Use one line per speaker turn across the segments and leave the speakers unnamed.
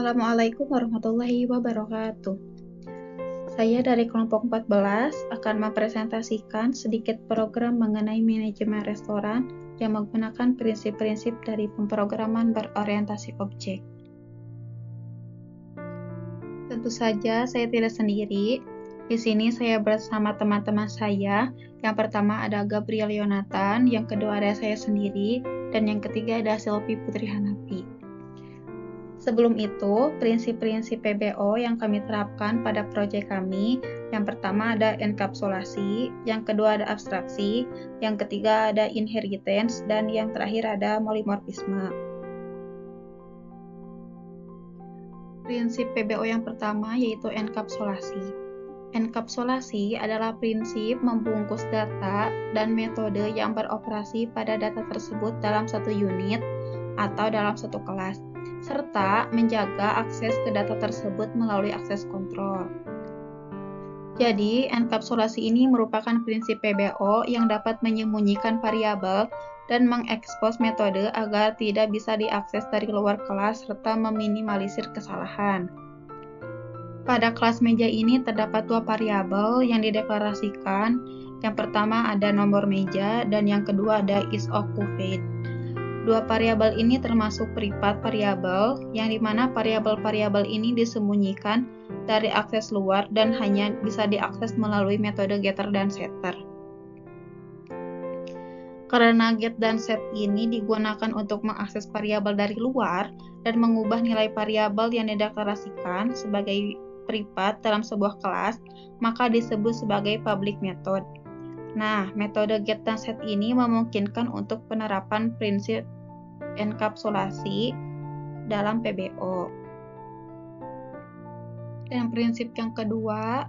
Assalamualaikum warahmatullahi wabarakatuh. Saya dari kelompok 14 akan mempresentasikan sedikit program mengenai manajemen restoran yang menggunakan prinsip-prinsip dari pemrograman berorientasi objek. Tentu saja saya tidak sendiri. Di sini saya bersama teman-teman saya. Yang pertama ada Gabriel Yonatan, yang kedua ada saya sendiri, dan yang ketiga ada Silvi Putri Hanafi. Sebelum itu, prinsip-prinsip PBO yang kami terapkan pada proyek kami, yang pertama ada enkapsulasi, yang kedua ada abstraksi, yang ketiga ada inheritance, dan yang terakhir ada polimorfisme. Prinsip PBO yang pertama yaitu enkapsulasi. Enkapsulasi adalah prinsip membungkus data dan metode yang beroperasi pada data tersebut dalam satu unit atau dalam satu kelas, serta menjaga akses ke data tersebut melalui akses kontrol. Jadi, enkapsulasi ini merupakan prinsip PBO yang dapat menyembunyikan variabel dan mengekspos metode agar tidak bisa diakses dari luar kelas serta meminimalisir kesalahan. Pada kelas meja ini terdapat dua variabel yang dideklarasikan. Yang pertama ada nomor meja dan yang kedua ada isOccuped. Dua variabel ini termasuk privat variabel, yang dimana variabel-variabel ini disembunyikan dari akses luar dan hanya bisa diakses melalui metode getter dan setter. Karena get dan set ini digunakan untuk mengakses variabel dari luar dan mengubah nilai variabel yang dideklarasikan sebagai privat dalam sebuah kelas, maka disebut sebagai public method. Nah, metode get dan set ini memungkinkan untuk penerapan prinsip enkapsulasi dalam PBO. Dan prinsip yang kedua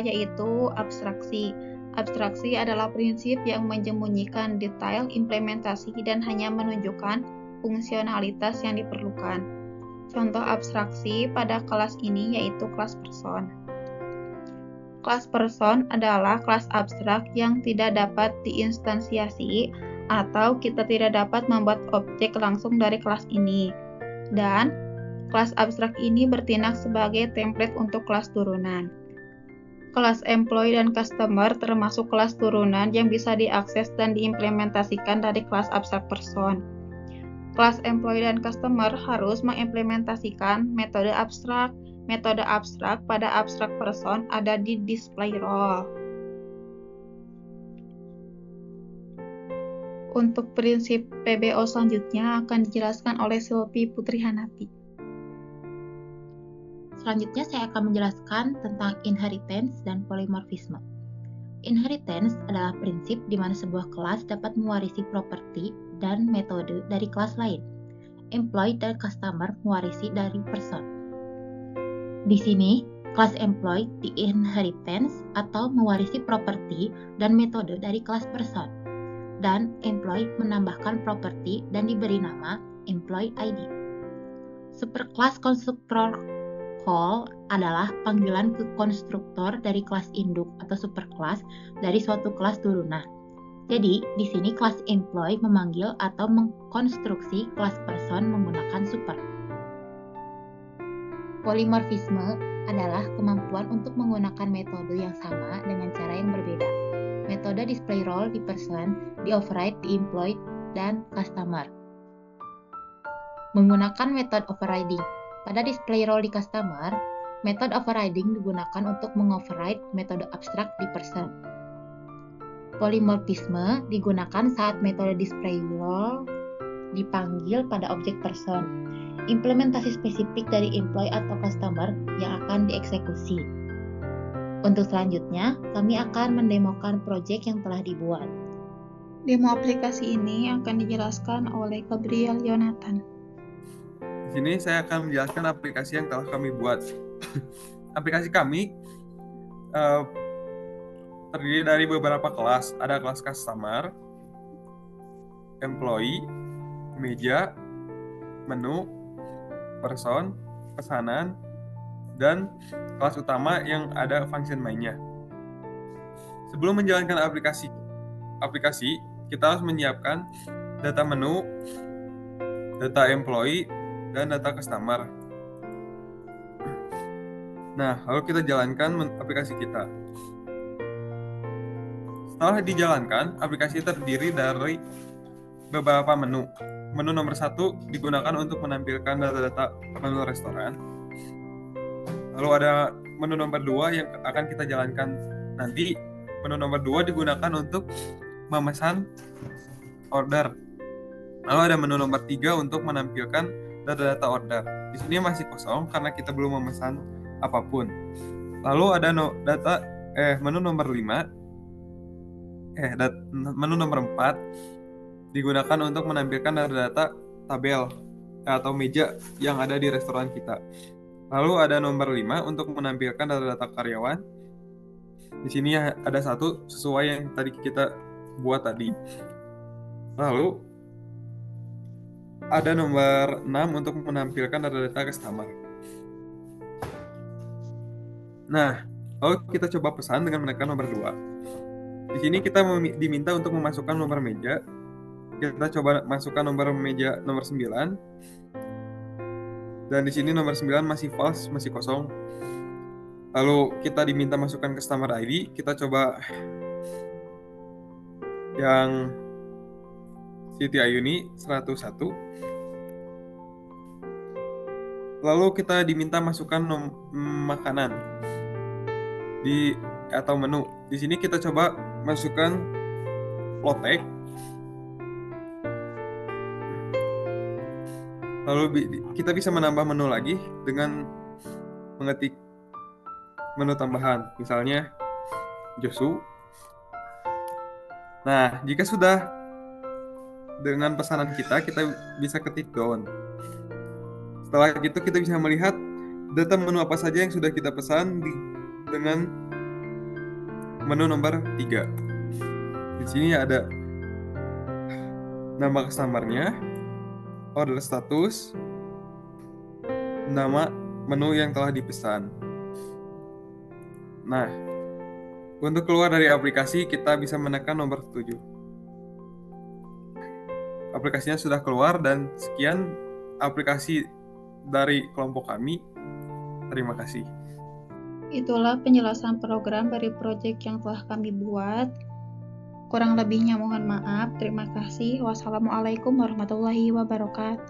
yaitu abstraksi. Abstraksi adalah prinsip yang menyembunyikan detail implementasi dan hanya menunjukkan fungsionalitas yang diperlukan. Contoh abstraksi pada kelas ini yaitu kelas person. Kelas person adalah kelas abstrak yang tidak dapat diinstansiasi atau kita tidak dapat membuat objek langsung dari kelas ini. Dan kelas abstrak ini bertindak sebagai template untuk kelas turunan. Kelas employee dan customer termasuk kelas turunan yang bisa diakses dan diimplementasikan dari kelas abstrak person. Kelas employee dan customer harus mengimplementasikan metode abstrak pada abstrak person ada di display role. Untuk prinsip PBO selanjutnya akan dijelaskan oleh Silvi Putri Hanafi.
Selanjutnya saya akan menjelaskan tentang inheritance dan polimorfisme. Inheritance adalah prinsip di mana sebuah kelas dapat mewarisi properti dan metode dari kelas lain. Employee dan customer mewarisi dari person. Di sini, kelas employee di inheritance atau mewarisi properti dan metode dari kelas person. Dan employee menambahkan properti dan diberi nama employee ID. Superclass constructor call adalah panggilan ke konstruktor dari kelas induk atau superclass dari suatu kelas turunan. Jadi, di sini kelas employee memanggil atau mengkonstruksi kelas person menggunakan super. Polimorfisme adalah kemampuan untuk menggunakan metode yang sama dengan cara yang berbeda. Metode display role di person, di override di employee, dan customer. Menggunakan metode overriding. Pada display role di customer, metode overriding digunakan untuk mengoverride metode abstrak di person. Polimorfisme digunakan saat metode display role dipanggil pada objek person. Implementasi spesifik dari employee atau customer yang akan dieksekusi. Untuk selanjutnya, kami akan mendemokan proyek yang telah dibuat.
Demo aplikasi ini akan dijelaskan oleh Gabriel Yonatan.
Di sini saya akan menjelaskan aplikasi yang telah kami buat. Aplikasi kami terdiri dari beberapa kelas. Ada kelas customer, employee, meja, menu, person, pesanan, dan kelas utama yang ada function mainnya. Sebelum menjalankan aplikasi, kita harus menyiapkan data menu, data employee, dan data customer. Nah, lalu kita jalankan aplikasi kita. Setelah dijalankan, aplikasi terdiri dari beberapa menu. Menu nomor 1 digunakan untuk menampilkan data-data menu restoran. Lalu ada menu nomor 2 yang akan kita jalankan nanti. Menu nomor 2 digunakan untuk memesan order. Lalu ada menu nomor 3 untuk menampilkan data-data order. Di sini masih kosong karena kita belum memesan apapun. Lalu ada menu nomor 5 menu nomor 4 digunakan untuk menampilkan data-data tabel atau meja yang ada di restoran kita. Lalu ada nomor 5 untuk menampilkan data-data karyawan. Di sini ada satu sesuai yang tadi kita buat tadi. Lalu ada nomor 6 untuk menampilkan data-data customer. Nah, lalu kita coba pesan dengan menekan nomor 2. Di sini kita diminta untuk memasukkan nomor meja. Kita coba masukkan nomor meja nomor 9. Dan di sini nomor 9 masih false, masih kosong. Lalu kita diminta masukkan customer ID. Kita coba yang Siti Ayuni 101. Lalu kita diminta masukkan makanan atau menu. Di sini kita coba masukkan lotek. Lalu kita bisa menambah menu lagi dengan mengetik menu tambahan, misalnya Josu. Nah, jika sudah dengan pesanan kita bisa ketik down. Setelah itu kita bisa melihat data menu apa saja yang sudah kita pesan dengan menu nomor 3. Di sini ada nama customer-nya, order status, nama menu yang telah dipesan. Nah, untuk keluar dari aplikasi kita bisa menekan nomor 7. Aplikasinya sudah keluar dan sekian aplikasi dari kelompok kami. Terima kasih.
Itulah penjelasan program dari proyek yang telah kami buat. Kurang lebihnya mohon maaf. Terima kasih. Wassalamualaikum warahmatullahi wabarakatuh.